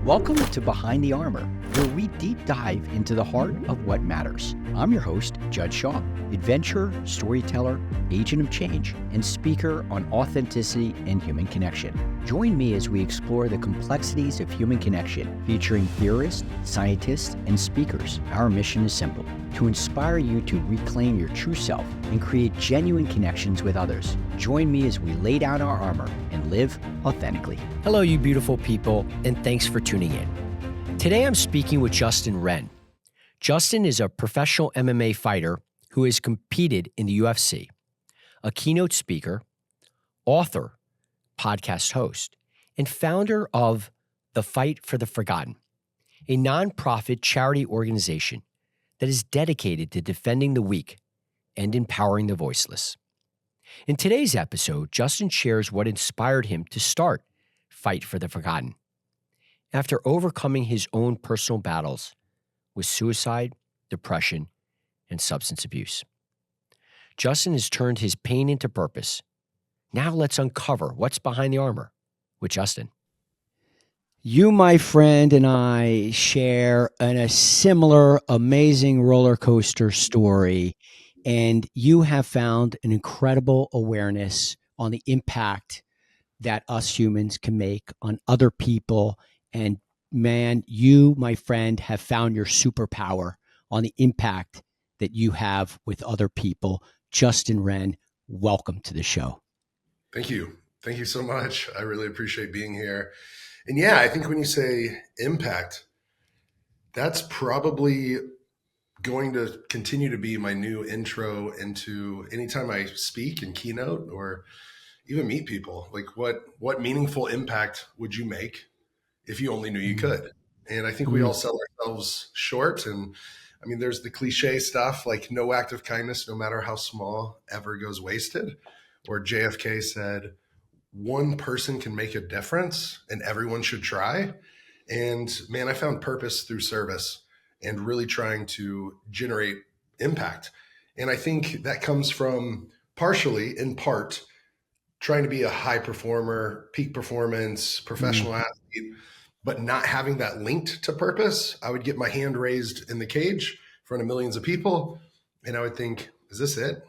Welcome to Behind the Armor, where we deep dive into the heart of what matters. I'm your host, Judd Shaw, adventurer, storyteller, agent of change, and speaker on authenticity and human connection. Join me as we explore the complexities of human connection, featuring theorists, scientists, and speakers. Our mission is simple: to inspire you to reclaim your true self and create genuine connections with others. Join me as we lay down our armor and live authentically. Hello, you beautiful people, and thanks for tuning in. Today, I'm speaking with Justin Wren. Justin is a professional MMA fighter who has competed in the UFC, a keynote speaker, author, podcast host, and founder of The Fight for the Forgotten, a nonprofit charity organization that is dedicated to defending the weak and empowering the voiceless. In today's episode, Justin shares what inspired him to start Fight for the Forgotten. After overcoming his own personal battles with suicide, depression, and substance abuse, Justin has turned his pain into purpose. Now let's uncover what's behind the armor with Justin. You, my friend, and I share a similar amazing roller coaster story, and you have found an incredible awareness on the impact that us humans can make on other people. And man, you, my friend, have found your superpower on the impact that you have with other people. Justin Wren, welcome to the show. Thank you. Thank you so much. I really appreciate being here. And yeah, I think when you say impact, that's probably going to continue to be my new intro into anytime I speak and keynote or even meet people. Like what meaningful impact would you make if you only knew you could? And I think we all sell ourselves short. And I mean, there's the cliche stuff like no act of kindness, no matter how small, ever goes wasted. Or JFK said, one person can make a difference and everyone should try. And man, I found purpose through service and really trying to generate impact. And I think that comes from partially, in part, trying to be a high performer, peak performance, professional athlete, but not having that linked to purpose. I would get my hand raised in the cage in front of millions of people. And I would think, is this it?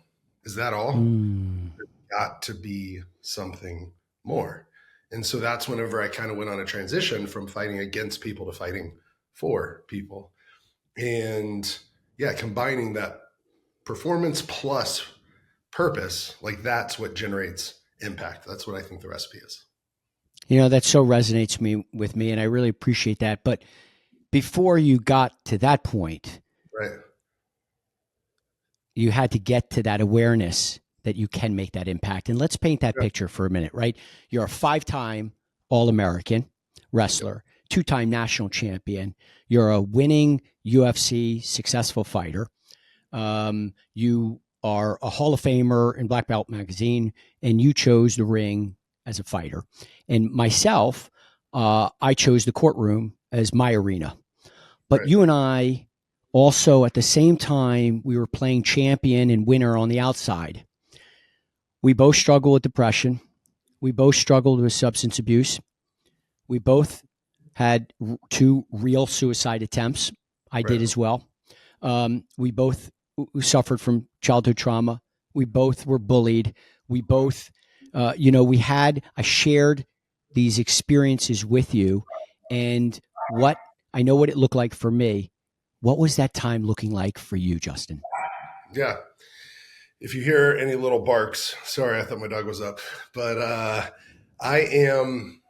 Is that all? There's got to be something more. And so that's whenever I kind of went on a transition from fighting against people to fighting for people. And yeah, combining that performance plus purpose, like that's what generates impact. That's what I think the recipe is. You know, that so resonates with me, and I really appreciate that. But before you got to that point, Right. You had to get to that awareness that you can make that impact. And let's paint that picture for a minute, right? You're a 5-time All-American wrestler, 2-time national champion. You're a winning UFC successful fighter. You are a Hall of Famer in Black Belt Magazine, and you chose the ring as a fighter. And myself, I chose the courtroom as my arena. But you and I also, at the same time, we were playing champion and winner on the outside. We both struggled with depression. We both struggled with substance abuse. We both had 2 real suicide attempts. I did as well. We both suffered from childhood trauma. We both were bullied. We both, I shared these experiences with you. And I know what it looked like for me. What was that time looking like for you, Justin? Yeah. If you hear any little barks, sorry, I thought my dog was up, but I'm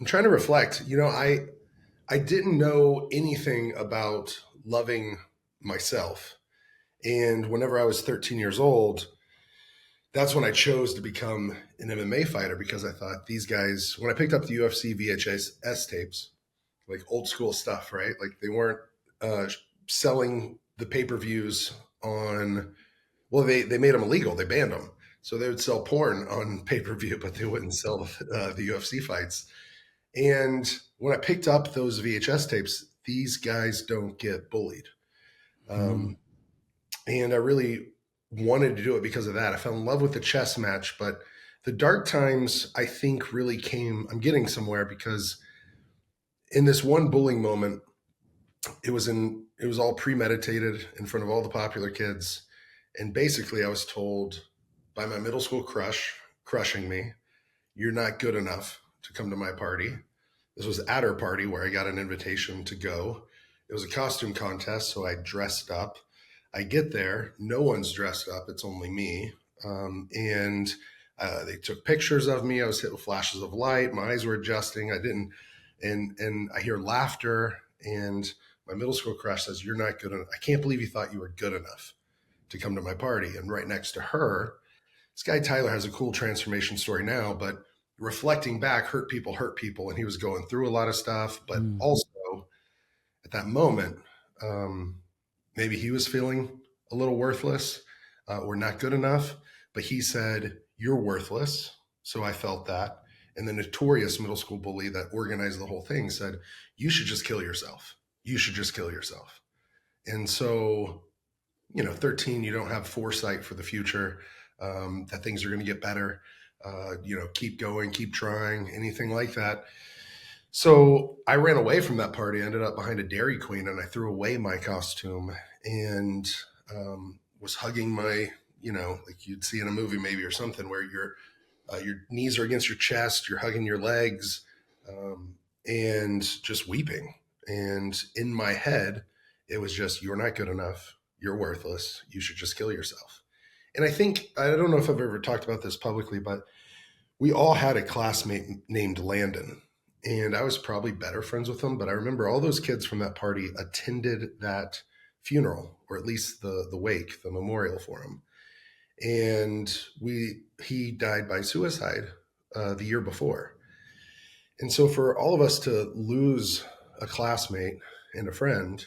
trying to reflect. You know, I didn't know anything about loving myself. And whenever I was 13 years old, that's when I chose to become an MMA fighter, because I thought these guys, when I picked up the UFC VHS tapes, like old school stuff, right? Like they weren't selling the pay-per-views on, well, they made them illegal. They banned them. So they would sell porn on pay-per-view, but they wouldn't sell the UFC fights. And when I picked up those VHS tapes, these guys don't get bullied. And I really wanted to do it because of that. I fell in love with the chess match, but the dark times, I think, really I'm getting somewhere because in this one bullying moment, it was all premeditated in front of all the popular kids. And basically I was told by my middle school crushing me, "You're not good enough to come to my party." This was at her party where I got an invitation to go. It was a costume contest, so I dressed up. I get there, no one's dressed up, it's only me. And they took pictures of me. I was hit with flashes of light. My eyes were adjusting. I didn't, and I hear laughter. And my middle school crush says, "You're not good enough. I can't believe you thought you were good enough to come to my party." And right next to her, this guy Tyler has a cool transformation story now, but reflecting back, hurt people, and he was going through a lot of stuff. But also at that moment, maybe he was feeling a little worthless or not good enough. But he said, "You're worthless." So I felt that. And the notorious middle school bully that organized the whole thing said, "You should just kill yourself. You should just kill yourself." And so, 13, you don't have foresight for the future, that things are going to get better. Keep going, keep trying, anything like that. So I ran away from that party. I ended up behind a Dairy Queen, and I threw away my costume and was hugging my, like you'd see in a movie maybe or something, where your knees are against your chest, you're hugging your legs, and just weeping. And in my head, it was just, "You're not good enough. You're worthless. You should just kill yourself." And I don't know if I've ever talked about this publicly, but we all had a classmate named Landon. And I was probably better friends with him, but I remember all those kids from that party attended that funeral, or at least the wake, the memorial for him. And he died by suicide the year before. And so for all of us to lose a classmate and a friend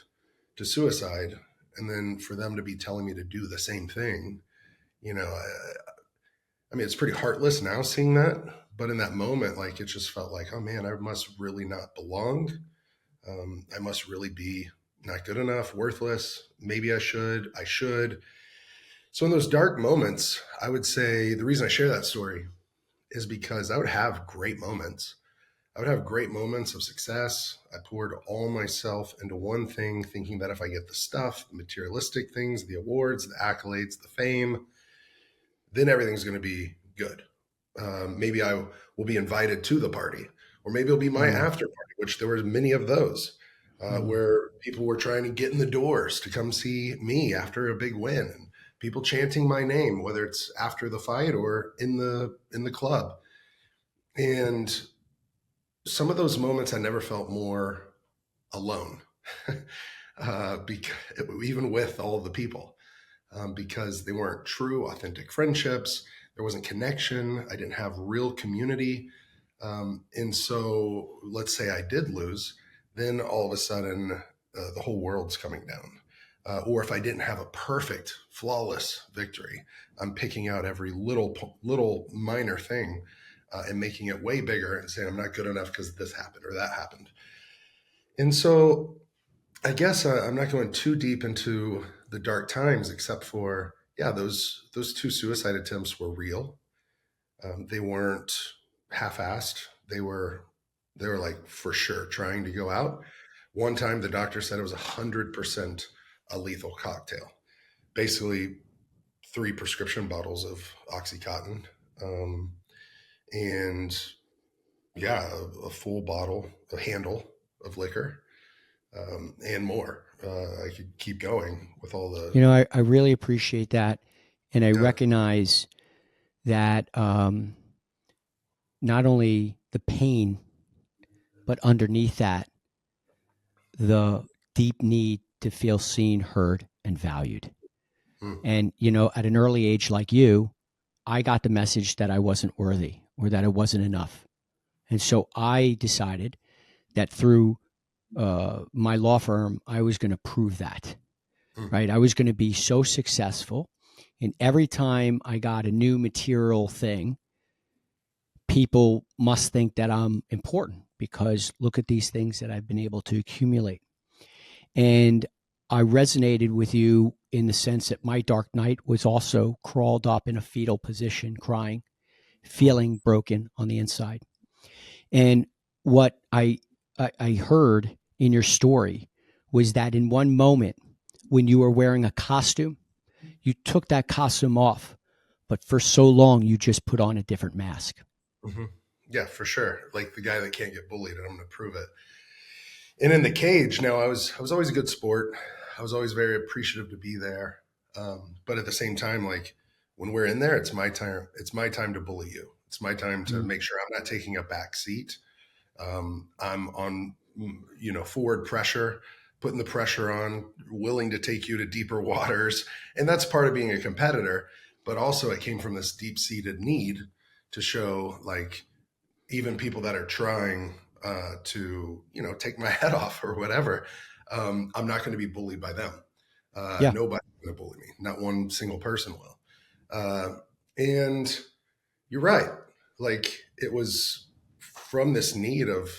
to suicide, and then for them to be telling me to do the same thing, I mean, it's pretty heartless now seeing that, but in that moment, like, it just felt like, oh man, I must really not belong. I must really be not good enough, worthless. Maybe I should. So in those dark moments, I would say the reason I share that story is because I would have great moments. I would have great moments of success. I poured all myself into one thing, thinking that if I get the stuff, the materialistic things, the awards, the accolades, the fame, then everything's going to be good. Maybe I will be invited to the party, or maybe it'll be my after party, which there were many of those, where people were trying to get in the doors to come see me after a big win, and people chanting my name, whether it's after the fight or in the club. And some of those moments, I never felt more alone, because, even with all the people, because they weren't true, authentic friendships. There wasn't connection. I didn't have real community. And so let's say I did lose, then all of a sudden the whole world's coming down. Or if I didn't have a perfect, flawless victory, I'm picking out every little minor thing and making it way bigger and saying I'm not good enough because this happened or that happened. And so I guess I'm not going too deep into the dark times, except for, those two suicide attempts were real. They weren't half-assed. They were like for sure trying to go out. One time the doctor said it was 100% a lethal cocktail, basically 3 prescription bottles of Oxycontin, and a full bottle, a handle of liquor, and more. I could keep going with all the. I really appreciate that. And I recognize that not only the pain, but underneath that, the deep need to feel seen, heard, and valued. And, at an early age like you, I got the message that I wasn't worthy or that it wasn't enough. And so I decided that through my law firm, I was going to prove that, right? I was going to be so successful. And every time I got a new material thing, people must think that I'm important because look at these things that I've been able to accumulate. And I resonated with you in the sense that my dark night was also crawled up in a fetal position, crying, feeling broken on the inside. And what I I heard in your story was that in one moment when you were wearing a costume, you took that costume off, but for so long you just put on a different mask. Hmm. Yeah, for sure. Like the guy that can't get bullied, and I'm going to prove it. And in the cage, now I was always a good sport. I was always very appreciative to be there. But at the same time, like when we're in there, it's my time. It's my time to bully you. It's my time to Mm. make sure I'm not taking a back seat. I'm on, forward pressure, putting the pressure on, willing to take you to deeper waters. And that's part of being a competitor. But also, it came from this deep seated need to show, like, even people that are trying to, take my head off or whatever, I'm not going to be bullied by them. Yeah, Nobody's going to bully me. Not one single person will. And you're right. Like it was from this need of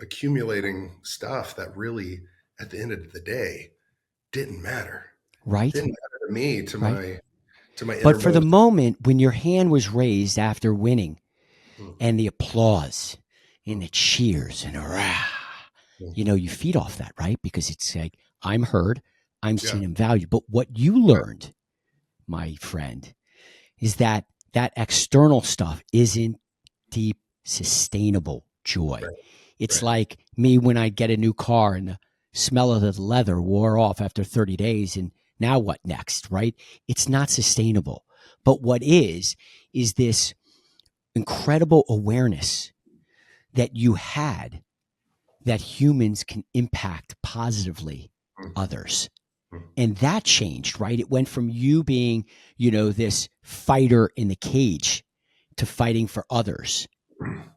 accumulating stuff that really, at the end of the day, didn't matter. right, Didn't matter to me, right. to my But for the innermost. moment when your hand was raised after winning Mm, and the applause and mm, the cheers and hurrah, mm. you feed off that, right? Because it's like, I'm heard, I'm Yeah, seen and valued. But what you right, learned, my friend, is that that external stuff isn't deep, sustainable joy. right, It's right. like me when I get a new car and the smell of the leather wore off after 30 days. And now what next, right? It's not sustainable. But what is this incredible awareness that you had that humans can impact positively Mm, others. mm. And that changed, right? It went from you being, this fighter in the cage to fighting for others.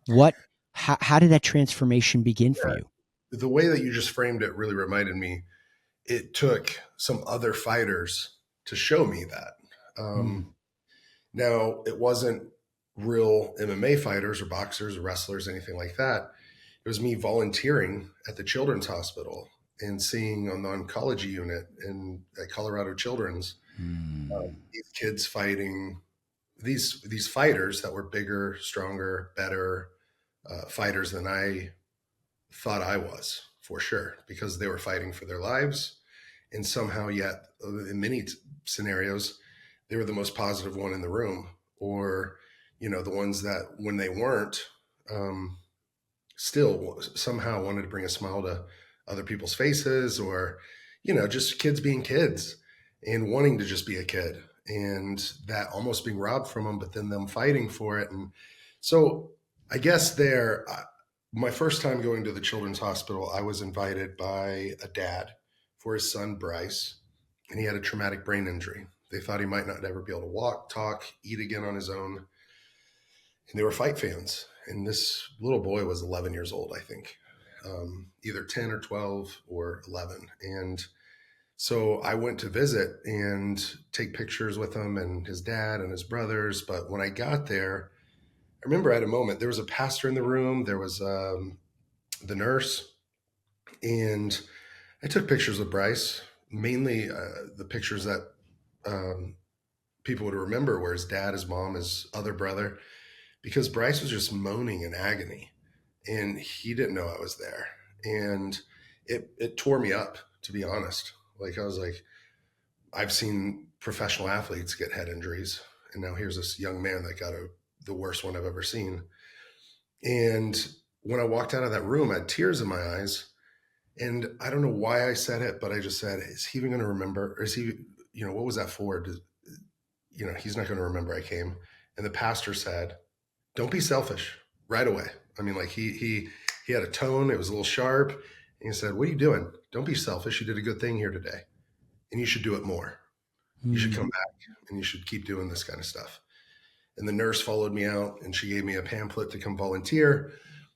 What, how did that transformation begin for Yeah, you? the way that you just framed it really reminded me. It took some other fighters to show me that. Mm, Now, it wasn't real MMA fighters or boxers or wrestlers, anything like that. It was me volunteering at the Children's Hospital and seeing on the oncology unit in at Colorado Children's mm, these kids fighting these fighters that were bigger, stronger, better fighters than I thought I was for sure because they were fighting for their lives and somehow yet in many scenarios they were the most positive one in the room or the ones that when they weren't um, still somehow wanted to bring a smile to other people's faces or just kids being kids and wanting to just be a kid and that almost being robbed from them but then them fighting for it. And so I guess my first time going to the children's hospital, I was invited by a dad for his son Bryce, and he had a traumatic brain injury. They thought he might not ever be able to walk, talk, eat again on his own, and they were fight fans. And this little boy was 11 years old, I think, either 10 or 12 or 11. And so I went to visit and take pictures with him and his dad and his brothers. But when I got there, I remember at a moment there was a pastor in the room, there was the nurse, and I took pictures with Bryce, mainly the pictures that um, people would remember were his dad, his mom, his other brother, because Bryce was just moaning in agony and he didn't know I was there. And it tore me up, to be honest. Like, I was like, I've seen professional athletes get head injuries. And now here's this young man that got the worst one I've ever seen. And when I walked out of that room, I had tears in my eyes. And I don't know why I said it, but I just said, is he even going to remember? Or is he, what was that for? He's not going to remember I came. And the pastor said, don't be selfish right away. I mean, like he had a tone, it was a little sharp. And he said, what are you doing? Don't be selfish. You did a good thing here today. And you should do it more. You should mm. come back and you should keep doing this kind of stuff. And the nurse followed me out and she gave me a pamphlet to come volunteer.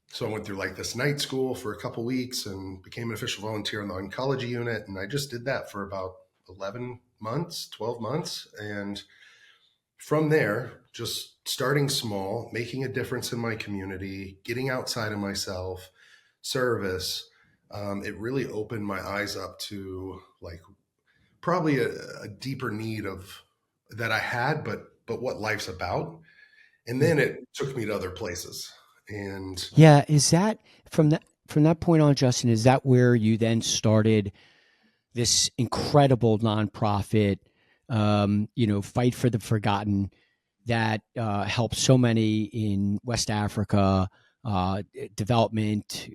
So I went through like this night school for a couple weeks and became an official volunteer in the oncology unit. And I just did that for about 11 months, 12 months. And from there, just starting small, making a difference in my community, getting outside of myself, service, it really opened my eyes up to like probably a deeper need of that I had, but what life's about. And then it took me to other places. And Yeah. Is that from that? from that point on, Justin, is that where you then started this incredible nonprofit, Fight for the Forgotten, that helps so many in West Africa, uh, development,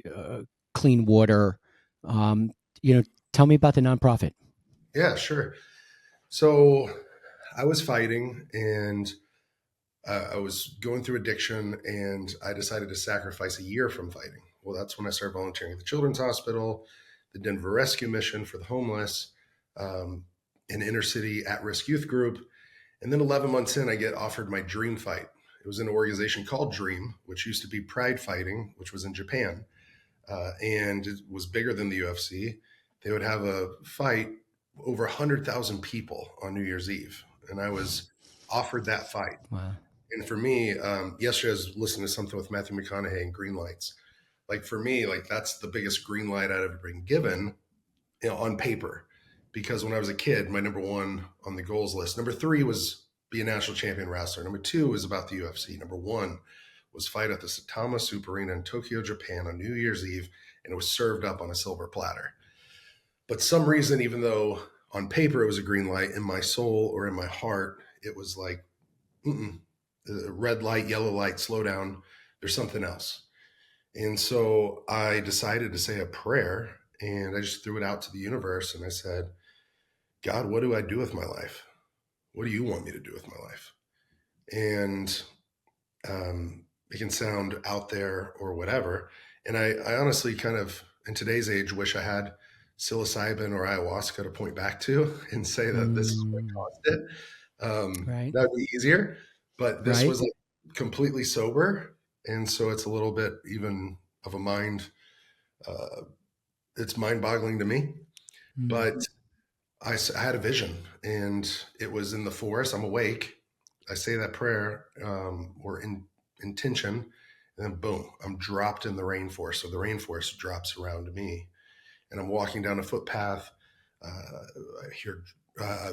clean water. Um, Tell me about the nonprofit. Yeah, sure. So I was fighting, and I was going through addiction, and I decided to sacrifice a year from fighting. Well, that's when I started volunteering at the Children's Hospital, the Denver Rescue Mission for the homeless, um, an inner city at risk youth group. And then 11 months in, I get offered my dream fight. It was an organization called Dream, which used to be Pride Fighting, which was in Japan, and it was bigger than the UFC. They would have a fight over 100,000 people on New Year's Eve. And I was offered that fight. Wow. And for me, yesterday I was listening to something with Matthew McConaughey and green lights. Like for me, like that's the biggest green light I'd ever been given, on paper. Because when I was a kid, my number one on the goals list, number three was be a national champion wrestler. Number two was about the UFC. Number one was fight at the Saitama Super Arena in Tokyo, Japan on New Year's Eve, and it was served up on a silver platter. But some reason, even though on paper it was a green light, in my soul or in my heart, it was like, red light, yellow light, slow down. There's something else. And so I decided to say a prayer, and I just threw it out to the universe. And I said, God, what do I do with my life? What do you want me to do with my life? And it can sound out there or whatever. And I honestly kind of, in today's age, wish I had psilocybin or ayahuasca to point back to and say that this is what caused it. Right. That would be easier. But this Right. was like completely sober. And so it's a little bit even of a mind, it's mind boggling to me. But I had a vision, and it was in the forest. I'm awake. I say that prayer, or in intention, and then boom, I'm dropped in the rainforest. So the rainforest drops around me, and I'm walking down a footpath. I hear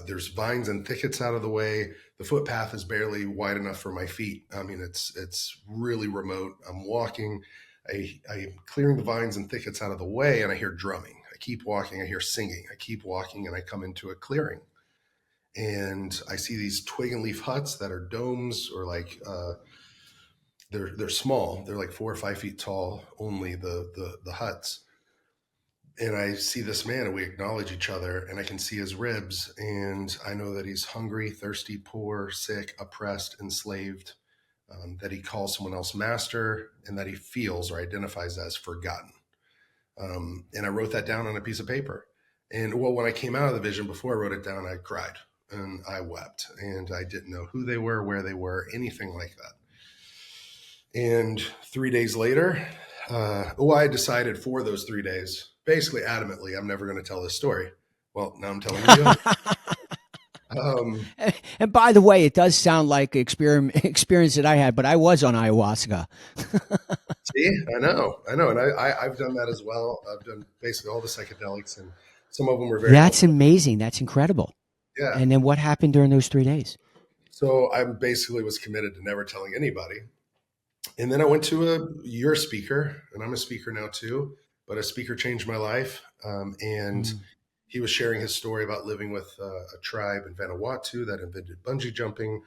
there's vines and thickets out of the way. The footpath is barely wide enough for my feet. I mean, it's really remote. I'm walking. I'm clearing the vines and thickets out of the way, and I hear drumming. I keep walking. I hear singing. I keep walking, and I come into a clearing, and I see these twig and leaf huts that are domes, or like they're small. They're like 4 or 5 feet tall. Only the huts. And I see this man, and we acknowledge each other, and I can see his ribs, and I know that he's hungry, thirsty, poor, sick, oppressed, enslaved, that he calls someone else master, and that he feels or identifies as forgotten. And I wrote that down on a piece of paper. And well, when I came out of the vision, before I wrote it down, I cried and I wept, and I didn't know who they were, where they were, anything like that. And 3 days later, I decided for those 3 days, basically adamantly, I'm never going to tell this story. Well, now I'm telling you. And by the way, it does sound like experience that I had, but I was on ayahuasca. See, I know, and I've done that as well. I've done basically all the psychedelics, and some of them were very That's helpful. amazing. That's incredible. Yeah. And then what happened during those 3 days? So I basically was committed to never telling anybody. And then I went to you're a speaker, and I'm a speaker now too, but a speaker changed my life. And he was sharing his story about living with a tribe in Vanuatu that invented bungee jumping,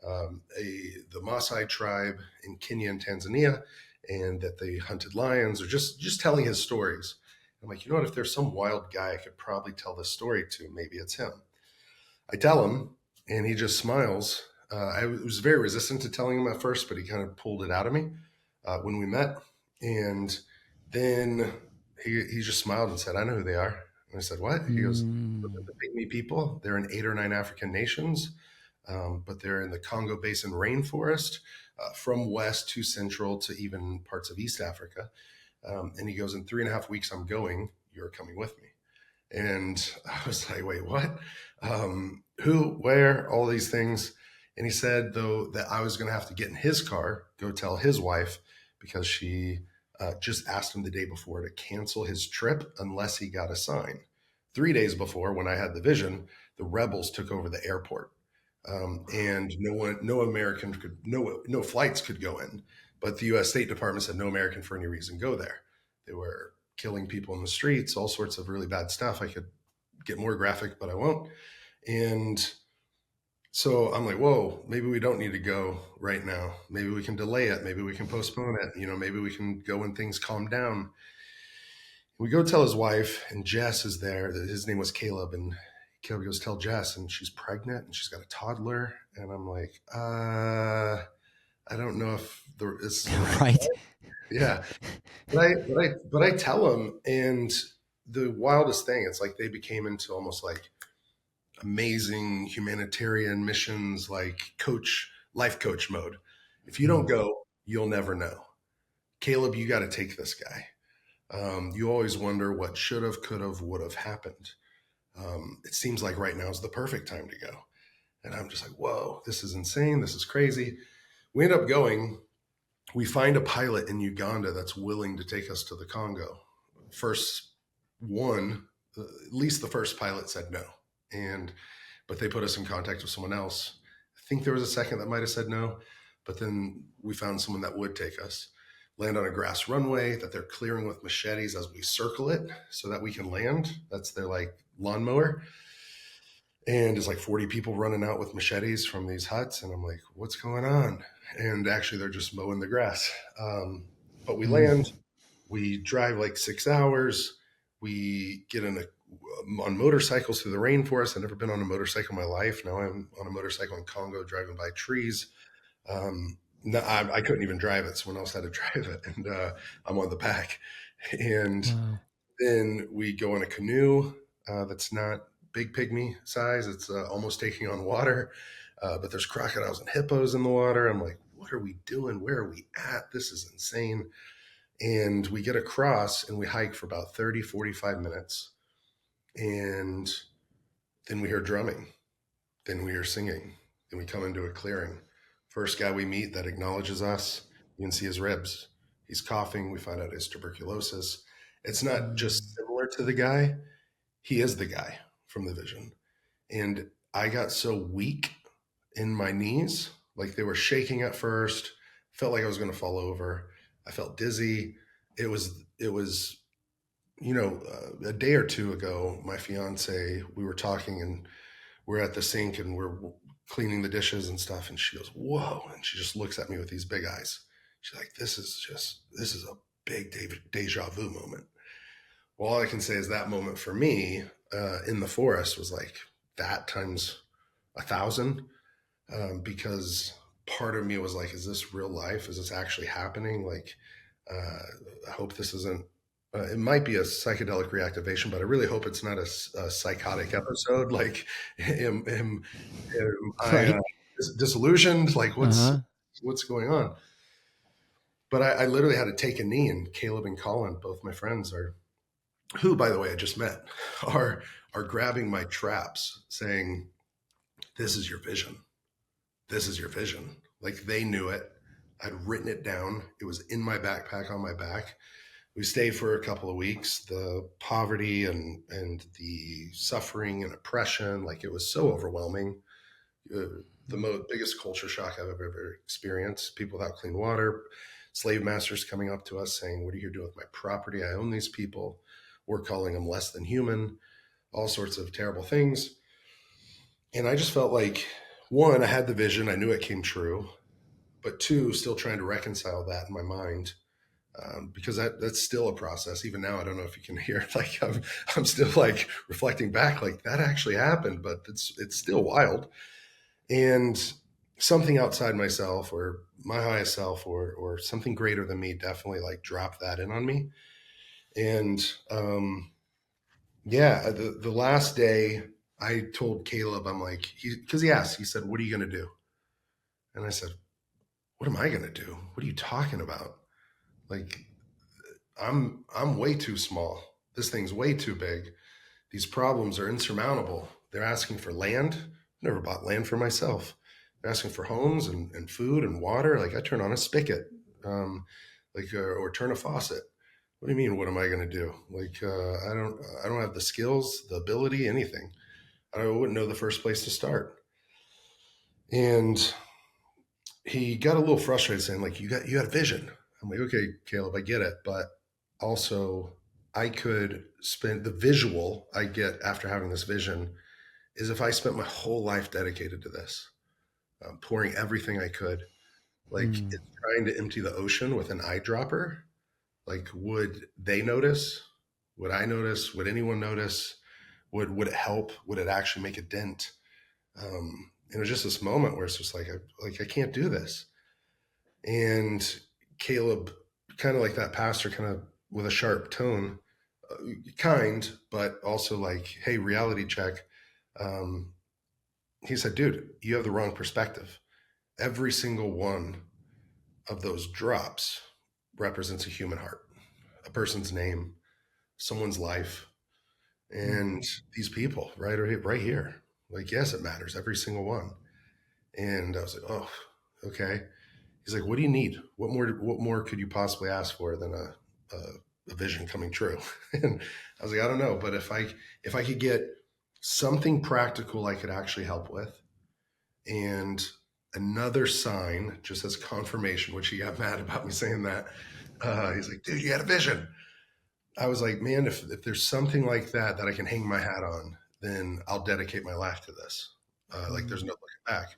the Maasai tribe in Kenya and Tanzania, and that they hunted lions, or just telling his stories. I'm like, you know what? If there's some wild guy I could probably tell this story to, maybe it's him. I tell him, and he just smiles. I was very resistant to telling him at first, but he kind of pulled it out of me when we met. And then he just smiled and said, I know who they are. And I said, what? He goes, the Pygmy people. They're in 8 or 9 African nations, but they're in the Congo Basin rainforest, from west to central to even parts of East Africa. And he goes, in 3.5 weeks, I'm going. You're coming with me. And I was like, wait, what? Who, where, all these things. And he said, though, that I was going to have to get in his car, go tell his wife, because she just asked him the day before to cancel his trip unless he got a sign. 3 days before, when I had the vision, the rebels took over the airport. And no American could, no flights could go in. But the U.S. State Department said no American for any reason go there. They were killing people in the streets, all sorts of really bad stuff. I could get more graphic, but I won't. And so I'm like, whoa, maybe we don't need to go right now. Maybe we can delay it. Maybe we can postpone it. Maybe we can go when things calm down. We go tell his wife, and Jess is there. His name was Caleb, and Caleb goes, tell Jess, and she's pregnant, and she's got a toddler. And I'm like, I don't know if this is the right. Right. Yeah. But I tell him, and the wildest thing, it's like they became into almost like amazing humanitarian missions, like life coach mode. If you don't go, you'll never know. Caleb, you got to take this guy. You always wonder what should have, could have, would have happened. It seems like right now is the perfect time to go. And I'm just like, whoa, this is insane. This is crazy. We end up going. We find a pilot in Uganda that's willing to take us to the Congo. First one, at least the first pilot said no. But they put us in contact with someone else. I think there was a second that might have said no, but then we found someone that would take us. Land on a grass runway that they're clearing with machetes as we circle it so that we can land. That's their like lawnmower. And there's like 40 people running out with machetes from these huts. And I'm like, what's going on? And actually they're just mowing the grass. But we land, we drive like 6 hours. We get on motorcycles through the rainforest. I've never been on a motorcycle in my life. Now I'm on a motorcycle in Congo driving by trees. No, I couldn't even drive it. Someone else had to drive it, and I'm on the back. And then we go in a canoe that's not big pygmy size. It's almost taking on water, but there's crocodiles and hippos in the water. I'm like, what are we doing? Where are we at? This is insane. And we get across and we hike for about 30, 45 minutes. And then we hear drumming. Then we hear singing. Then we come into a clearing. First guy we meet that acknowledges us, you can see his ribs. He's coughing. We find out it's tuberculosis. It's not just similar to the guy. He is the guy from the vision. And I got so weak in my knees, like they were shaking at first. Felt like I was going to fall over. I felt dizzy. It was, a day or two ago, my fiance, we were talking and we're at the sink and we're cleaning the dishes and stuff. And she goes, whoa. And she just looks at me with these big eyes. She's like, this is a big deja vu moment. Well, all I can say is that moment for me in the forest was like that times 1,000, because part of me was like, is this real life? Is this actually happening? Like, I hope this isn't, it might be a psychedelic reactivation, but I really hope it's not a psychotic episode. Like, am I disillusioned? Like, what's going on? But I literally had to take a knee, and Caleb and Colin, both my friends, who, by the way, I just met, are grabbing my traps, saying, "This is your vision. This is your vision." Like they knew it. I'd written it down. It was in my backpack on my back. We stayed for a couple of weeks. The poverty and the suffering and oppression, like it was so overwhelming. The biggest culture shock I've ever experienced. People without clean water, slave masters coming up to us saying, "What are you doing with my property? I own these people." We're calling them less than human. All sorts of terrible things. And I just felt like, one, I had the vision. I knew it came true. But two, still trying to reconcile that in my mind. Because that's still a process. Even now, I don't know if you can hear, like I'm still like reflecting back, like that actually happened, but it's still wild. And something outside myself or my highest self or something greater than me definitely like dropped that in on me. And the last day I told Caleb, I'm like, because he asked, he said, "What are you going to do?" And I said, "What am I going to do? What are you talking about? Like, I'm way too small. This thing's way too big. These problems are insurmountable. They're asking for land. I never bought land for myself. They're asking for homes and food and water. Like I turn on a spigot, or turn a faucet. What do you mean? What am I going to do? Like I don't have the skills, the ability, anything. I wouldn't know the first place to start." And he got a little frustrated, saying, "Like you had a vision." I'm like, "Okay, Caleb, I get it, but also I could spend the visual I get after having this vision is if I spent my whole life dedicated to this, pouring everything I could, like Mm. it's trying to empty the ocean with an eyedropper. Like, would they notice? Would I notice? Would anyone notice? Would it help? Would it actually make a dent? And it was just this moment where it's just like I can't do this. And Caleb, kind of like that pastor, kind of with a sharp tone, kind, but also like, hey, reality check. Um, he said, dude, you have the wrong perspective. Every single one of those drops represents a human heart, a person's name, someone's life, Mm. and these people right here. Like, yes, it matters, every single one. And I was like, oh, okay. He's like, what do you need? What more could you possibly ask for than a vision coming true? And I was like, I don't know, but if I could get something practical I could actually help with, and another sign just as confirmation, which he got mad about me saying that. He's like, dude, you had a vision. I was like, man, if there's something like that that I can hang my hat on, then I'll dedicate my life to this. Like Mm. there's no looking back.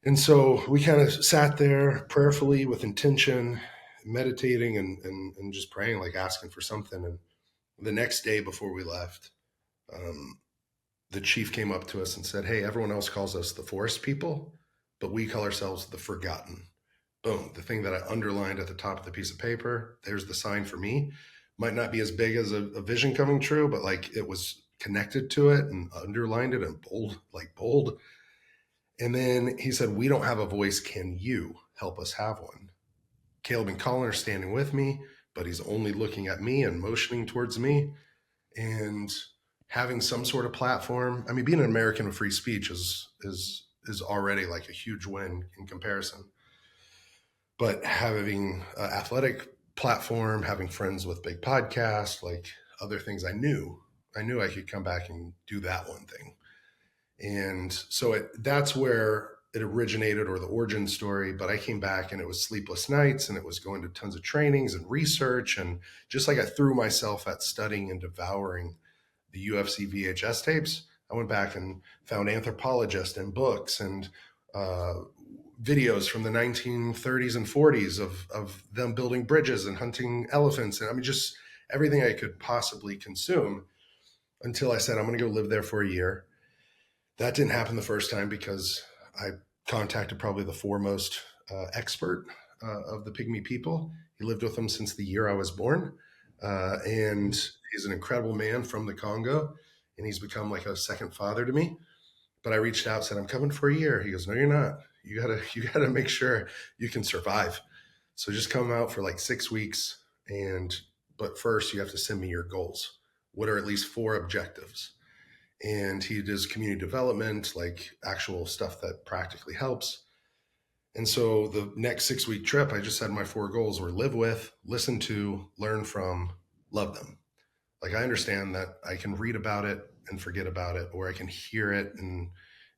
And so we kind of sat there prayerfully with intention, meditating and just praying, like asking for something. And the next day before we left, um, the chief came up to us and said, hey, everyone else calls us the forest people, but we call ourselves the forgotten. Boom. The thing that I underlined at the top of the piece of paper, there's the sign for me. Might not be as big as a vision coming true, but like it was connected to it and underlined it in bold, like bold. And then he said, we don't have a voice. Can you help us have one? Caleb and Colin are standing with me, but he's only looking at me and motioning towards me. And having some sort of platform. I mean, being an American with free speech is already like a huge win in comparison. But having an athletic platform, having friends with big podcasts, like other things, I knew I could come back and do that one thing. And so that's where it originated, or the origin story. But I came back and it was sleepless nights, and it was going to tons of trainings and research, and just like I threw myself at studying and devouring the UFC VHS tapes, I went back and found anthropologists and books and uh, videos from the 1930s and 40s of them building bridges and hunting elephants. And I mean, just everything I could possibly consume, until I said, I'm going to go live there for a year. That didn't happen the first time because I contacted probably the foremost expert of the Pygmy people. He lived with them since the year I was born. And he's an incredible man from the Congo. And he's become like a second father to me. But I reached out, said, I'm coming for a year. He goes, no, you're not. You gotta make sure you can survive. So just come out for like 6 weeks. But first you have to send me your goals. What are at least 4 objectives? And he does community development, like actual stuff that practically helps. And so the next 6 week trip, I just said my 4 goals were live with, listen to, learn from, love them. Like I understand that I can read about it and forget about it, or I can hear it and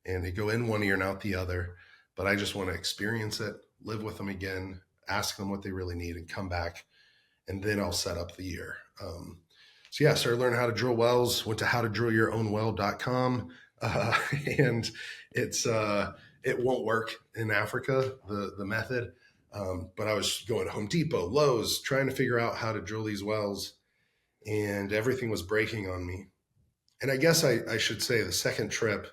it go in one ear and out the other. But I just want to experience it, live with them again, ask them what they really need, and come back, and then I'll set up the year. So yeah, started learning how to drill wells. Went to howtodrillyourownwell.com, uh, and it won't work in Africa, the method. But I was going to Home Depot, Lowe's, trying to figure out how to drill these wells, and everything was breaking on me. And I guess I should say the second trip,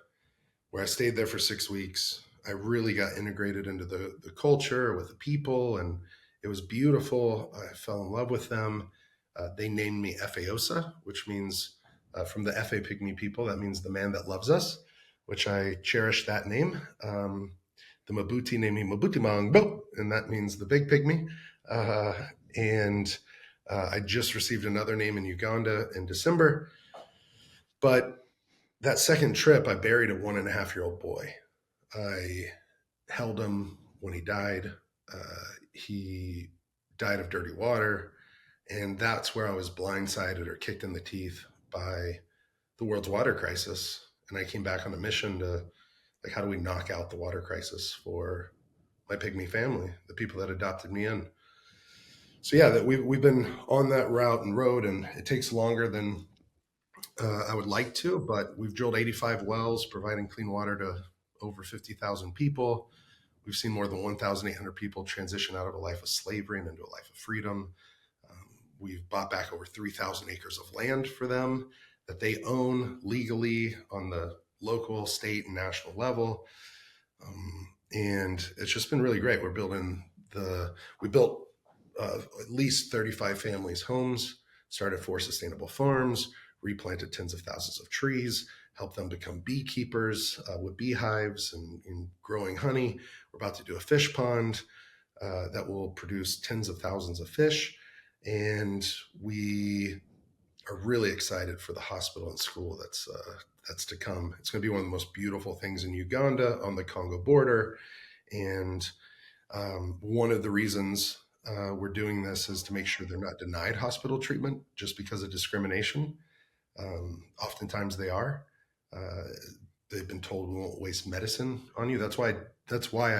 where I stayed there for 6 weeks, I really got integrated into the culture with the people, and it was beautiful. I fell in love with them. They named me Efeosa, which means from the Efe Pygmy people, that means the man that loves us, which I cherish that name. The Mabuti named me Mabuti Mangbo, and that means the big pygmy. Uh, and I just received another name in Uganda in December. But that second trip, I buried a 1.5-year-old boy. I held him when he died. He died of dirty water. And that's where I was blindsided or kicked in the teeth by the world's water crisis. And I came back on a mission to, like, how do we knock out the water crisis for my pygmy family, the people that adopted me in? yeah, that we've been on that route and road, and it takes longer than I would like to, but we've drilled 85 wells, providing clean water to over 50,000 people. We've seen more than 1,800 people transition out of a life of slavery and into a life of freedom. We've bought back over 3,000 acres of land for them that they own legally on the local, state, and national level. And it's just been really great. We built at least 35 families' homes, started 4 sustainable farms, replanted tens of thousands of trees, helped them become beekeepers with beehives and growing honey. We're about to do a fish pond that will produce tens of thousands of fish. And we are really excited for the hospital and school that's to come. It's going to be one of the most beautiful things in Uganda on the Congo border. And one of the reasons we're doing this is to make sure they're not denied hospital treatment just because of discrimination. Oftentimes they are. Uh, they've been told we won't waste medicine on you. That's why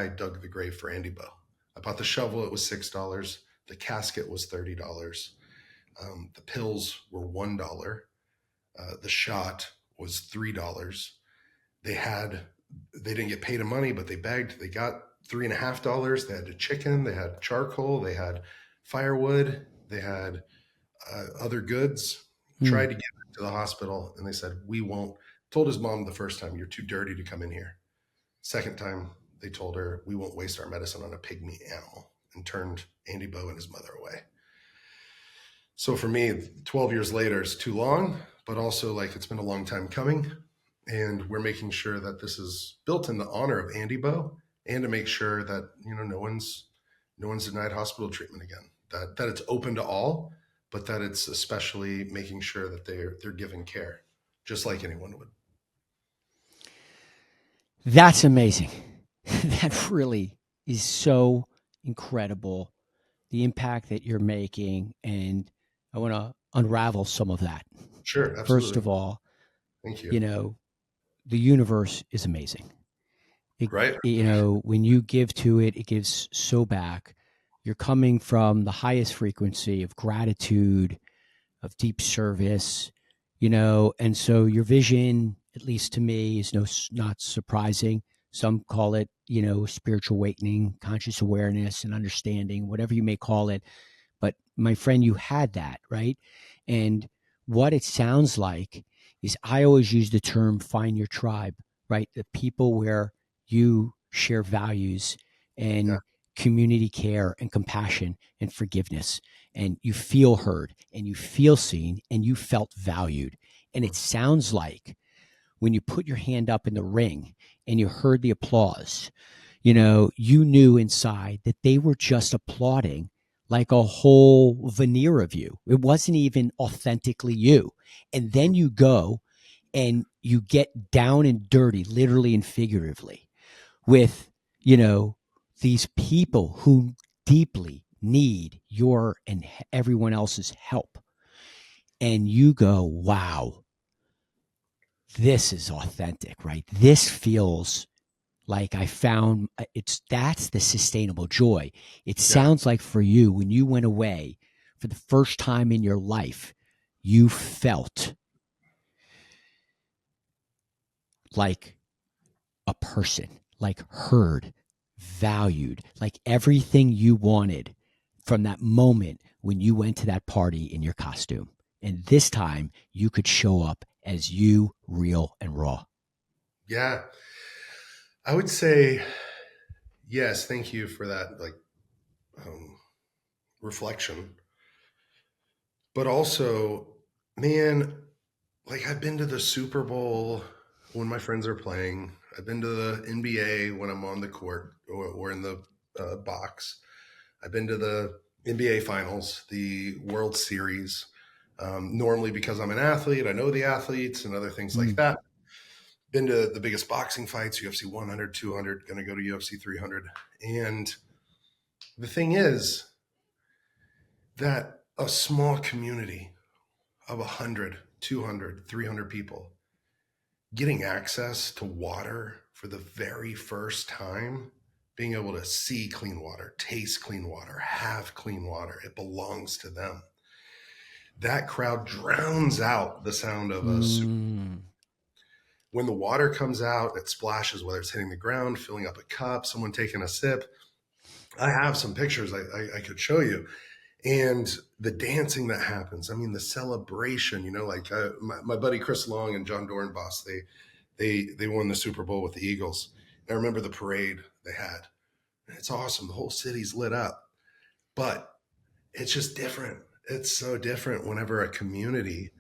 I dug the grave for Andy Bow. I bought the shovel. It was $6. The casket was $30. The pills were $1. The shot was $3. They didn't get paid in money, but they begged. They got $3.50. They had a chicken. They had charcoal. They had firewood. They had other goods. Tried to get him to the hospital, and they said, "We won't." Told his mom the first time, "You're too dirty to come in here." Second time, they told her, "We won't waste our medicine on a pygmy animal," and turned Andy Bow and his mother away. So for me, 12 years later is too long, but also like it's been a long time coming. And we're making sure that this is built in the honor of Andy Bow and to make sure that, no one's denied hospital treatment again, that it's open to all, but that it's especially making sure that they're given care just like anyone would. That's amazing. That really is so incredible. The impact that you're making, and I want to unravel some of that. Sure, First absolutely. of all, Thank you. you know, the universe is amazing. Right. When you give to it, it gives so back. You're coming from the highest frequency of gratitude, of deep service, and so your vision, at least to me, is not surprising. Some call it, spiritual awakening, conscious awareness, and understanding, whatever you may call it. But my friend, you had that, right? And what it sounds like is, I always use the term find your tribe, right? The people where you share values Yeah. and community care and compassion and forgiveness, and you feel heard and you feel seen and you felt valued. And it sounds like when you put your hand up in the ring and you heard the applause, you knew inside that they were just applauding like a whole veneer of you. It wasn't even authentically you. And then you go and you get down and dirty, literally and figuratively, with, these people who deeply need your and everyone else's help. And you go, wow, this is authentic, right? This feels like I found that's the sustainable joy. It Yeah. sounds like for you, when you went away for the first time in your life, you felt like a person, like heard, valued, like everything you wanted from that moment when you went to that party in your costume. And this time you could show up as you, real and raw. Yeah. I would say yes. Thank you for that. Um, reflection, but also, man, like I've been to the Super Bowl when my friends are playing. I've been to the NBA when I'm on the court or in the box. I've been to the NBA Finals, the World Series. Normally, because I'm an athlete, I know the athletes and other things like Mm. that. Been to the biggest boxing fights, UFC 100, 200, going to go to UFC 300. And the thing is that a small community of 100, 200, 300 people getting access to water for the very first time being able to see clean water, taste clean water, have clean water. It belongs to them. That crowd drowns out the sound of a super. Mm. When the water comes out, it splashes, whether it's hitting the ground, filling up a cup, someone taking a sip. I have some pictures I could show you. And the dancing that happens, I mean, the celebration, like my buddy Chris Long and John Dornbos, they won the Super Bowl with the Eagles. And I remember the parade they had. And it's awesome. The whole city's lit up. But it's just different. It's so different whenever a community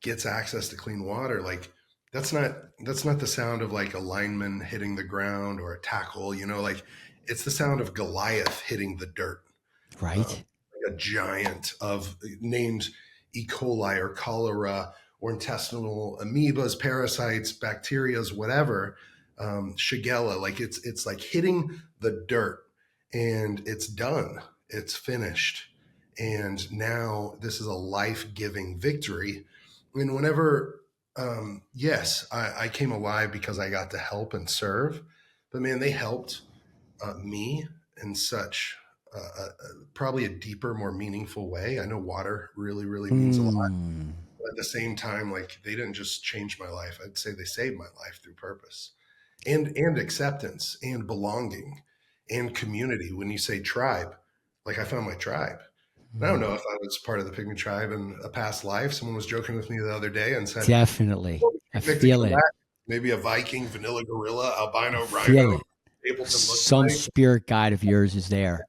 gets access to clean water. Like that's not the sound of like a lineman hitting the ground or a tackle, like it's the sound of Goliath hitting the dirt. Right. A giant of named E. coli or cholera or intestinal amoebas, parasites, bacterias, whatever, Shigella. Like it's like hitting the dirt and it's done. It's finished. And now this is a life-giving victory. And whenever, yes, I came alive because I got to help and serve, but man, they helped me in such probably a deeper, more meaningful way. I know water really, really means a lot. Mm. But at the same time, like they didn't just change my life. I'd say they saved my life through purpose and acceptance and belonging and community. When you say tribe, like I found my tribe. And I don't know if I was part of the Pygmy tribe in a past life. Someone was joking with me the other day and said, Definitely. well, I Pygmy to feel come it. back, maybe a Viking, vanilla gorilla, I albino feel rhino, it. Ableton Some lookalike. spirit guide of yours is there.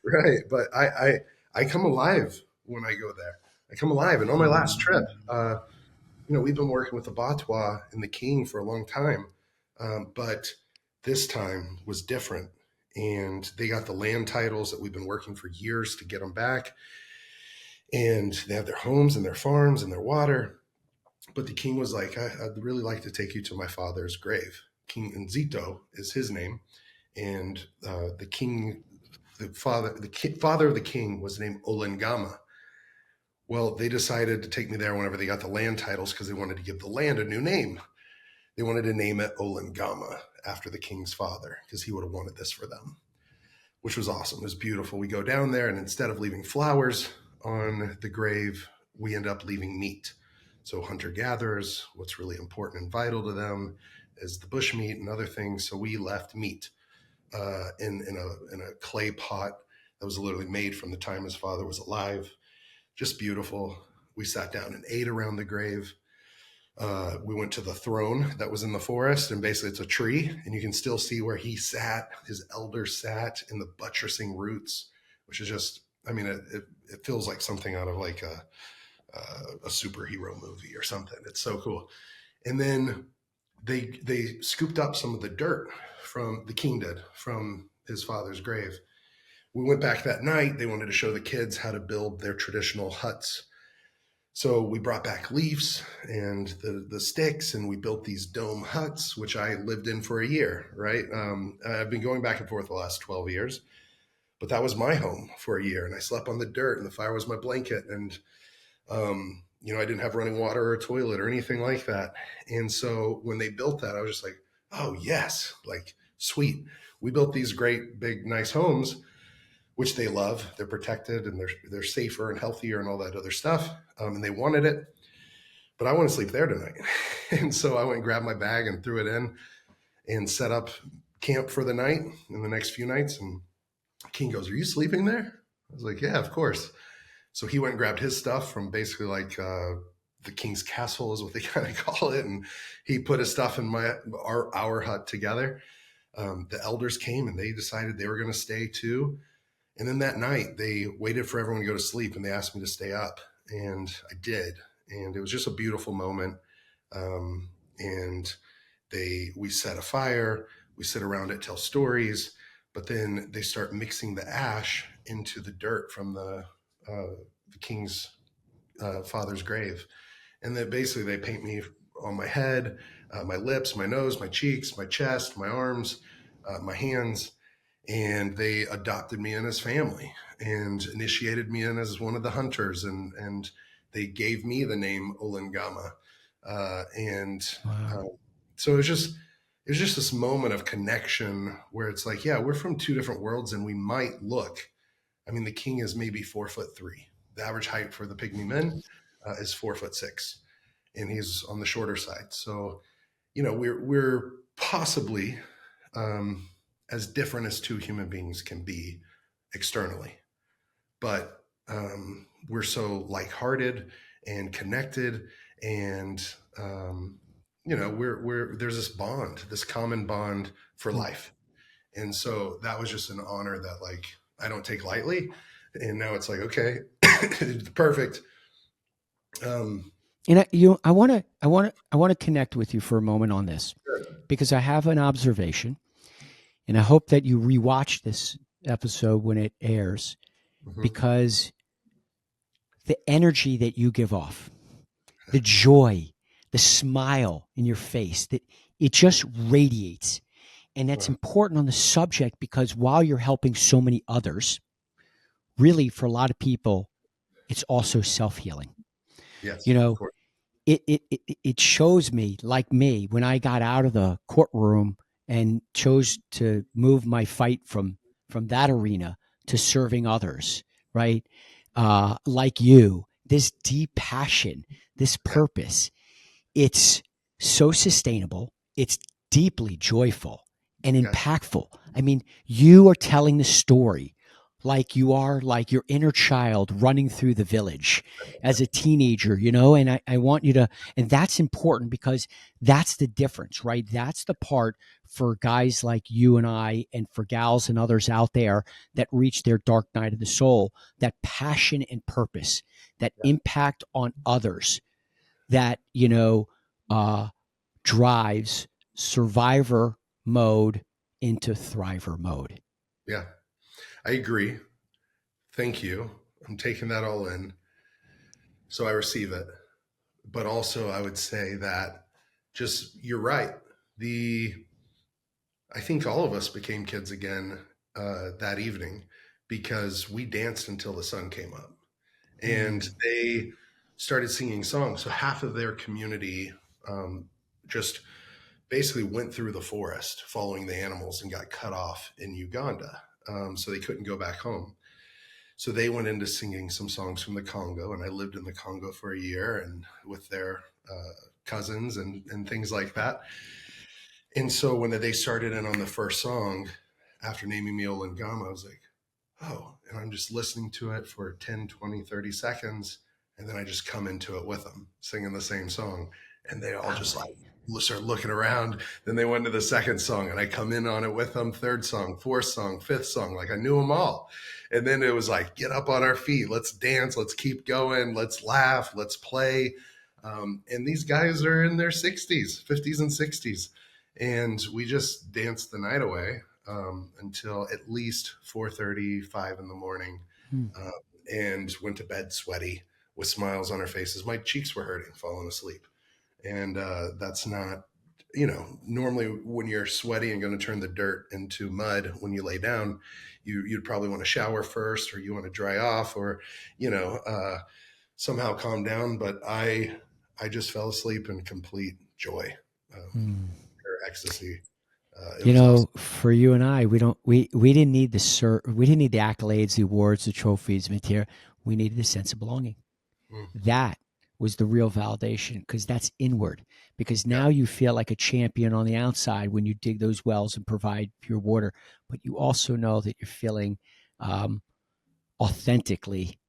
Right. But I come alive when I go there. I come alive. And on my last trip, we've been working with the Batwa and the King for a long time. But this time was different. And they got the land titles that we've been working for years to get them back. And they have their homes and their farms and their water. But the king was like, I'd really like to take you to my father's grave. King Nzito is his name. And the king, father of the king was named Olengama. Well, they decided to take me there whenever they got the land titles because they wanted to give the land a new name. They wanted to name it Olengama after the king's father because he would have wanted this for them, which was awesome. It was beautiful. We go down there, and instead of leaving flowers on the grave, we end up leaving meat. So hunter-gatherers, what's really important and vital to them is the bush meat and other things. So we left meat in a clay pot that was literally made from the time his father was alive. Just beautiful. We sat down and ate around the grave. We went to the throne that was in the forest, and basically it's a tree, and you can still see where he sat, his elders sat in the buttressing roots, which is just, I mean, it feels like something out of like a superhero movie or something. It's so cool. And then they scooped up some of the dirt from the king did from his father's grave. We went back that night. They wanted to show the kids how to build their traditional huts. So we brought back leaves and the sticks, and we built these dome huts, which I lived in for a year, right? I've been going back and forth the last 12 years, but that was my home for a year. And I slept on the dirt, and the fire was my blanket. And, I didn't have running water or a toilet or anything like that. And so when they built that, I was just like, oh, yes, like, sweet. We built these great, big, nice homes, which they love. They're protected and they're safer and healthier and all that other stuff. And they wanted it, but I want to sleep there tonight. And so I went and grabbed my bag and threw it in and set up camp for the night and the next few nights. And King goes, "Are you sleeping there?" I was like, "Yeah, of course." So he went and grabbed his stuff from basically like the King's Castle is what they kind of call it. And he put his stuff in our hut together. The elders came and they decided they were going to stay too. And then that night they waited for everyone to go to sleep and they asked me to stay up, and I did. And it was just a beautiful moment. And we set a fire, we sit around it, tell stories, but then they start mixing the ash into the dirt from the king's father's grave. And then basically they paint me on my head, my lips, my nose, my cheeks, my chest, my arms, my hands. And they adopted me in as family and initiated me in as one of the hunters. And they gave me the name Olengama. Wow. So it was just this moment of connection where it's like, yeah, we're from two different worlds and we might look. I mean, the king is maybe 4'3". The average height for the Pygmy men is 4'6", and he's on the shorter side. So, we're possibly um, as different as two human beings can be externally, but we're so like-hearted and connected, and we're there's this bond, this common bond for Mm. life. And so that was just an honor that, like, I don't take lightly. And now it's like, okay, it's perfect. Um, And I want to connect with you for a moment on this because I have an observation, and I hope that you rewatch this episode when it airs mhm. because the energy that you give off, the joy, the smile in your face, that it just radiates. And that's Wow. important on the subject because while you're helping so many others, really for a lot of people, it's also self-healing. You Yes, of know, course. it shows me, like me, when I got out of the courtroom and chose to move my fight from that arena to serving others, right? Like you, this deep passion, this Yeah, purpose, it's so sustainable, it's deeply joyful and yes. impactful. I mean, you are telling the story like you are like your inner child running through the village as a teenager, and I want you to, and that's important because that's the difference, right? That's the part for guys like you and I, and for gals and others out there that reach their dark night of the soul, that passion and purpose, that Yeah, impact on others, that uh, drives survivor mode into thriver mode. yeah, I agree. Thank you. I'm taking that all in. So I receive it. But also, I would say that just, you're right. The I think all of us became kids again that evening because we danced until the sun came up, and Hmm. they started singing songs. So half of their community just basically went through the forest following the animals and got cut off in Uganda. So they couldn't go back home. So they went into singing some songs from the Congo, and I lived in the Congo for a year and with their cousins and things like that. And so when they started in on the first song, after naming me Olengama, I was like, oh, and I'm just listening to it for 10, 20, 30 seconds. And then I just come into it with them singing the same song. And they all Wow. just like start looking around. Then they went to the second song and I come in on it with them. Third song, fourth song, fifth song. Like I knew them all. And then it was like, get up on our feet. Let's dance. Let's keep going. Let's laugh. Let's play. And these guys are in their 60s, 50s, and 60s. And we just danced the night away until at least 4:35 in the morning, Hmm. uh, and went to bed sweaty with smiles on our faces. My cheeks were hurting, falling asleep, and that's not, normally when you're sweaty and going to turn the dirt into mud when you lay down, you'd probably want to shower first, or you want to dry off, or you know uh, somehow calm down. But I just fell asleep in complete joy, Hmm. or ecstasy. It was awesome. For you and I, we didn't need we didn't need the accolades, the awards, the trophies, material. We needed a sense of belonging. Mm, That was the real validation because that's inward. Because yeah, now you feel like a champion on the outside when you dig those wells and provide pure water, but you also know that you're feeling um, authentically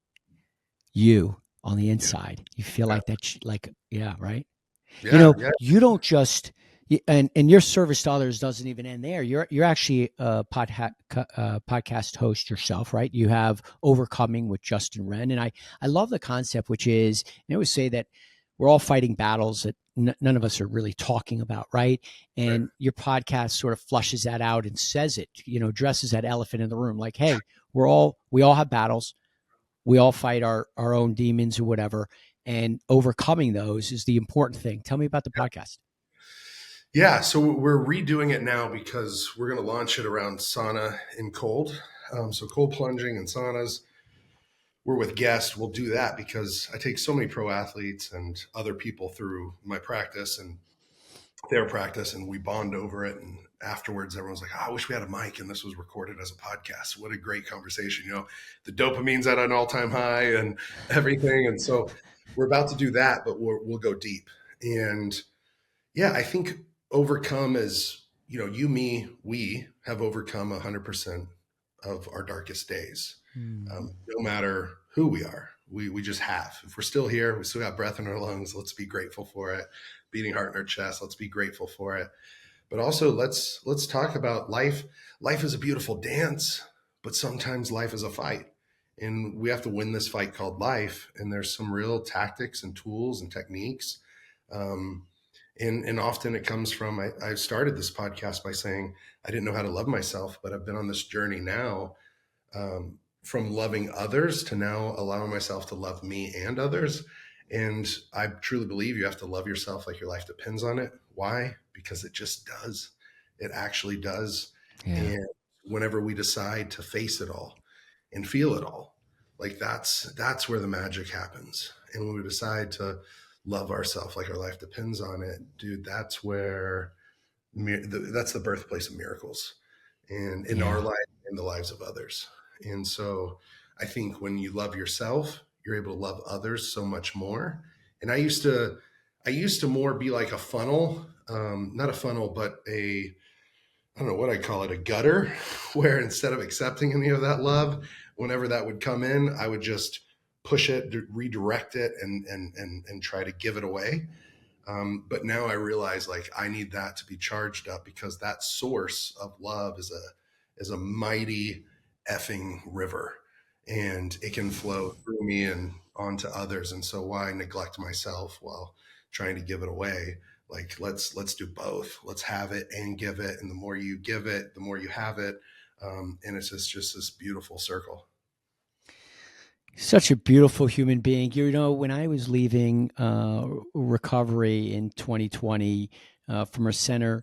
you on the yeah, inside. You feel yeah, like that, like, yeah, right. yeah, yeah. You don't just, and your service to others doesn't even end there. You're actually a podcast host yourself, right? You have Overcoming with Justin Wren, and I love the concept, which is, I always say that we're all fighting battles that none of us are really talking about, right? Right. And your podcast sort of flushes that out and says it, addresses that elephant in the room, like, hey, we all have battles, we all fight our own demons or whatever, and overcoming those is the important thing. Tell me about the podcast. Yeah, so we're redoing it now because we're going to launch it around sauna and cold. So cold plunging and saunas. We're with guests. We'll do that because I take so many pro athletes and other people through my practice, and their practice, and we bond over it. And afterwards, everyone's like, oh, I wish we had a mic and this was recorded as a podcast. What a great conversation. The dopamine's at an all-time high and everything. And so we're about to do that, but we'll go deep. And yeah, I think overcome is, you, me, we have overcome 100% of our darkest days. No matter who we are, we just have. If we're still here, we still got breath in our lungs. Let's be grateful for it. Beating heart in our chest. Let's be grateful for it. But also let's talk about life. Life is a beautiful dance, but sometimes life is a fight. And we have to win this fight called life. And there's some real tactics and tools and techniques. And often it comes from, I started this podcast by saying I didn't know how to love myself, but I've been on this journey now, from loving others to now allowing myself to love me and others. And I truly believe you have to love yourself like your life depends on it. Why? Because it just does. It actually does. Yeah. And whenever we decide to face it all and feel it all, like that's where the magic happens. And when we decide to love ourselves like our life depends on it, dude, that's the birthplace of miracles, and in our life and the lives of others. And so I think when you love yourself, you're able to love others so much more. And I used to more be like a funnel, not a funnel, but I don't know what I call it, a gutter, where instead of accepting any of that love, whenever that would come in, I would just push it, redirect it, and try to give it away. But now I realize, like, I need that to be charged up, because that source of love is a mighty effing river, and it can flow through me and onto others. And so why neglect myself while trying to give it away? Like, let's do both. Let's have it and give it. And the more you give it, the more you have it. And it's just this beautiful circle. Such a beautiful human being. When I was leaving recovery in 2020 from a center,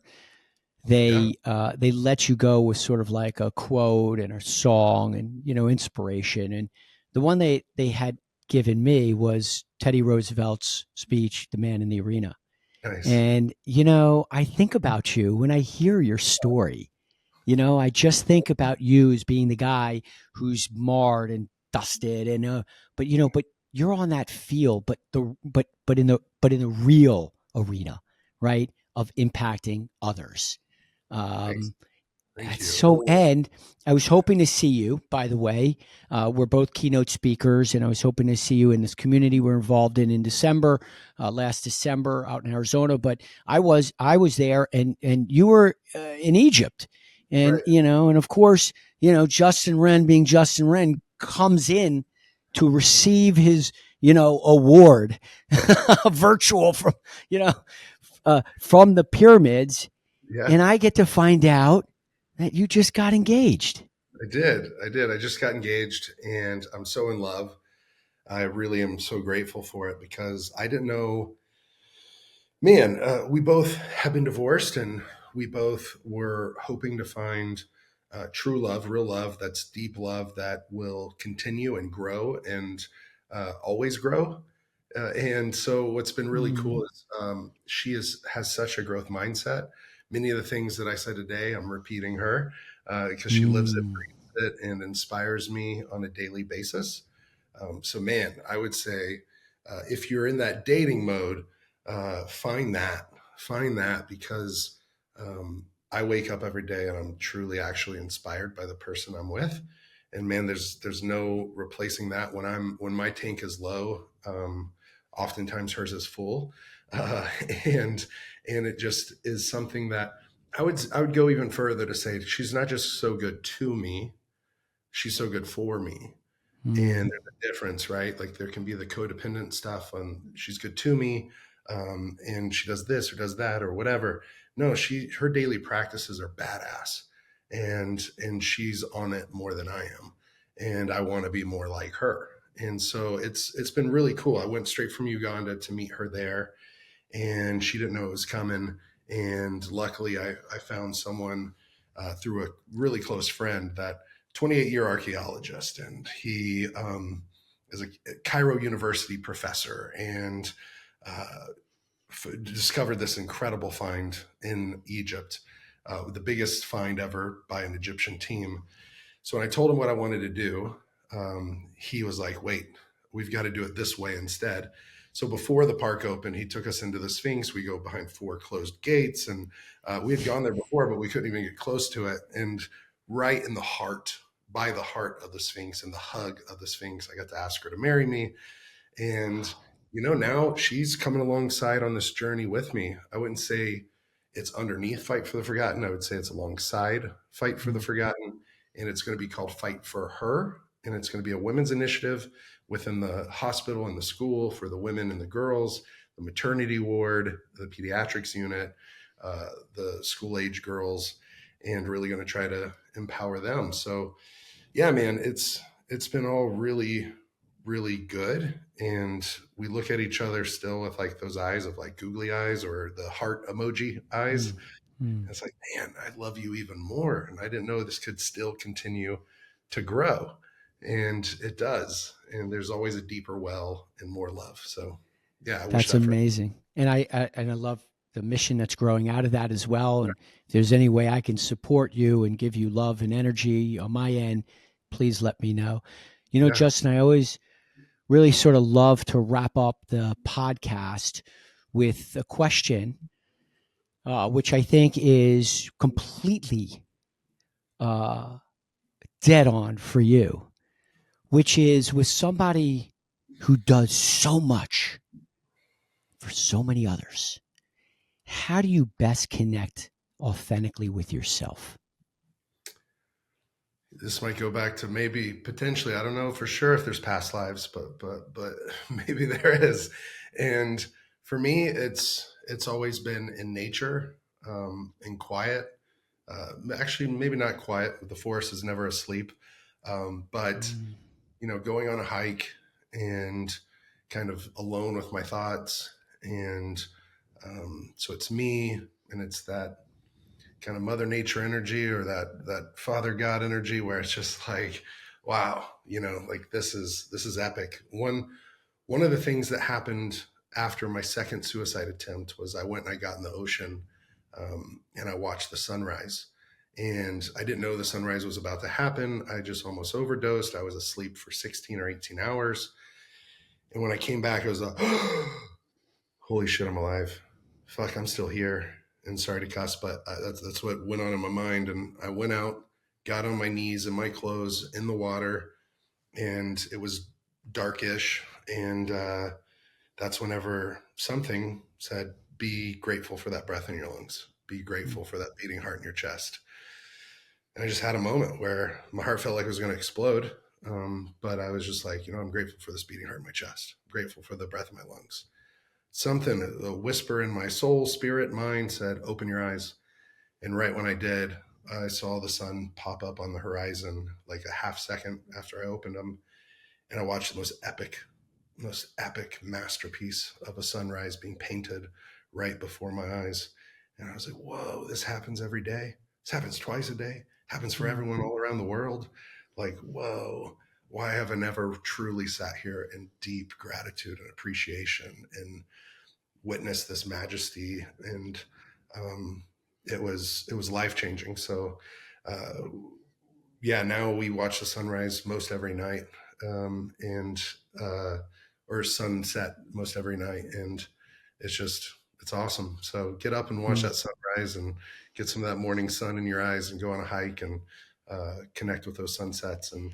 Yeah. they let you go with sort of like a quote and a song and inspiration. And the one they had given me was Teddy Roosevelt's speech, "The Man in the Arena." Nice. And I think about you when I hear your story. I just think about you as being the guy who's marred and dusted, and but you're on that field, but in the real arena, right, of impacting others. Thanks. Um, Thank that's you. so. And I was hoping to see you. By the way, we're both keynote speakers, and I was hoping to see you in this community we're involved in December, last December, out in Arizona. But I was there, and you were in Egypt, and Right. and of course, Justin Wren, being Justin Wren, comes in to receive his award, virtual from the pyramids, Yeah. and I get to find out that you just got engaged. I did. I did. I just got engaged, and I'm so in love. I really am so grateful for it, because I didn't know, man, we both have been divorced, and we both were hoping to find true love, real love, that's deep love that will continue and grow and always grow. And so what's been really Mm. cool is has such a growth mindset. Many of the things that I said today, I'm repeating her, because she lives it, Mm. breathes it, and inspires me on a daily basis. So, man, I would say, if you're in that dating mode, find that, because I wake up every day and I'm truly actually inspired by the person I'm with. And man, there's no replacing that. When my tank is low, oftentimes hers is full, uh, and and it just is something that I would go even further to say she's not just so good to me, she's so good for me. And Mm. there's a difference, right? Like, there can be the codependent stuff on she's good to me, and she does this or does that or whatever. No, her daily practices are badass, and she's on it more than I am, and I want to be more like her. And so it's been really cool. I went straight from Uganda to meet her there, and she didn't know it was coming. And luckily, I found someone through a really close friend, that 28-year archaeologist, and he is a Cairo University professor, and uh, discovered this incredible find in Egypt, the biggest find ever by an Egyptian team. So when I told him what I wanted to do, he was like, wait, we've got to do it this way instead. So before the park opened, he took us into the Sphinx. We go behind 4 closed gates, and we had gone there before, but we couldn't even get close to it. And right in the heart, by the heart of the Sphinx and the hug of the Sphinx, I got to ask her to marry me. And, now she's coming alongside on this journey with me. I wouldn't say it's underneath Fight for the Forgotten. I would say it's alongside Fight for the Forgotten. And it's going to be called Fight for Her. And it's going to be a women's initiative within the hospital and the school for the women and the girls, the maternity ward, the pediatrics unit, the school age girls, and really going to try to empower them. So, yeah, man, it's been all really, really good. And we look at each other still with like those eyes of like googly eyes or the heart emoji eyes. It's like, man, I love you even more. And I didn't know this could still continue to grow. And it does. And there's always a deeper well and more love. So, yeah, I wish That's that for amazing. And I love the mission that's growing out of that as well. And if there's any way I can support you and give you love and energy on my end, please let me know. yeah. Justin, I always really sort of love to wrap up the podcast with a question, which I think is completely dead on for you, which is with somebody who does so much for so many others, how do you best connect authentically with yourself? This might go back to maybe potentially, I don't know for sure if there's past lives, but maybe there is. And for me, it's always been in nature, in quiet. Actually, maybe not quiet. The forest is never asleep. But going on a hike and kind of alone with my thoughts, and so it's me, and it's that kind of mother nature energy or that father God energy where it's just like, wow, like this is epic. One of the things that happened after my second suicide attempt was I went and I got in the ocean, and I watched the sunrise. And I didn't know the sunrise was about to happen. I just almost overdosed. I was asleep for 16 or 18 hours. And when I came back, I was like, holy shit, I'm alive. Fuck, I'm still here. And sorry to cuss, but that's what went on in my mind. And I went out, got on my knees in my clothes in the water, and it was darkish. And that's whenever something said, be grateful for that breath in your lungs. Be grateful for that beating heart in your chest. And I just had a moment where my heart felt like it was going to explode. But I was just like, I'm grateful for this beating heart in my chest. I'm grateful for the breath in my lungs. Something, a whisper in my soul, spirit, mind said, open your eyes. And right when I did, I saw the sun pop up on the horizon like a half second after I opened them. And I watched the most epic masterpiece of a sunrise being painted right before my eyes. And I was like, whoa, this happens every day. This happens twice a day. Happens for everyone all around the world. Like, whoa, why have I never truly sat here in deep gratitude and appreciation and witnessed this majesty? And it was life-changing. So now we watch the sunrise most every night, or sunset most every night. And it's awesome. So get up and watch that sunrise and get some of that morning sun in your eyes and go on a hike and connect with those sunsets and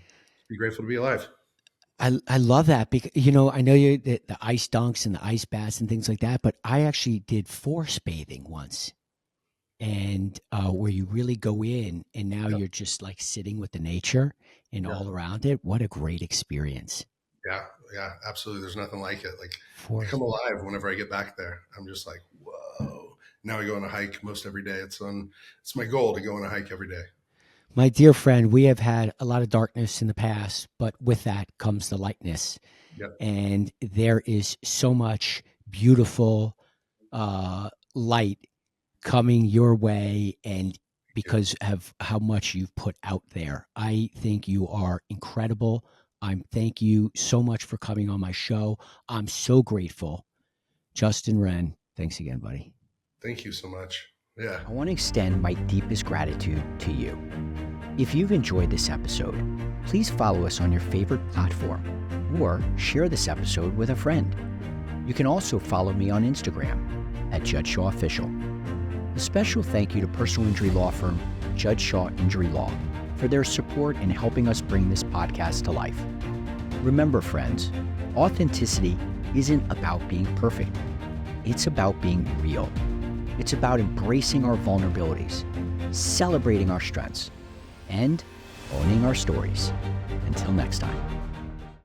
be grateful to be alive. I love that because, I know the ice dunks and the ice baths and things like that, but I actually did force bathing once, and where you really go in and now you're just like sitting with the nature and all around it. What a great experience. Yeah, absolutely. There's nothing like it. Like I Force. come alive whenever I get back there. I'm just like, whoa. Now I go on a hike most every day. It's my goal to go on a hike every day. My dear friend, we have had a lot of darkness in the past, but with that comes the lightness. Yep. And there is so much beautiful light coming your way, and because of how much you've put out there. I think you are incredible. Thank you so much for coming on my show. I'm so grateful, Justin Wren, Thanks again, buddy. Thank you so much. Yeah. I want to extend my deepest gratitude to you. If you've enjoyed this episode, please follow us on your favorite platform or share this episode with a friend. You can also follow me on Instagram at Judd Shaw Official. A special thank you to personal injury law firm Judd Shaw Injury Law for their support in helping us bring this podcast to life. Remember, friends, authenticity isn't about being perfect. It's about being real. It's about embracing our vulnerabilities, celebrating our strengths, and owning our stories. Until next time.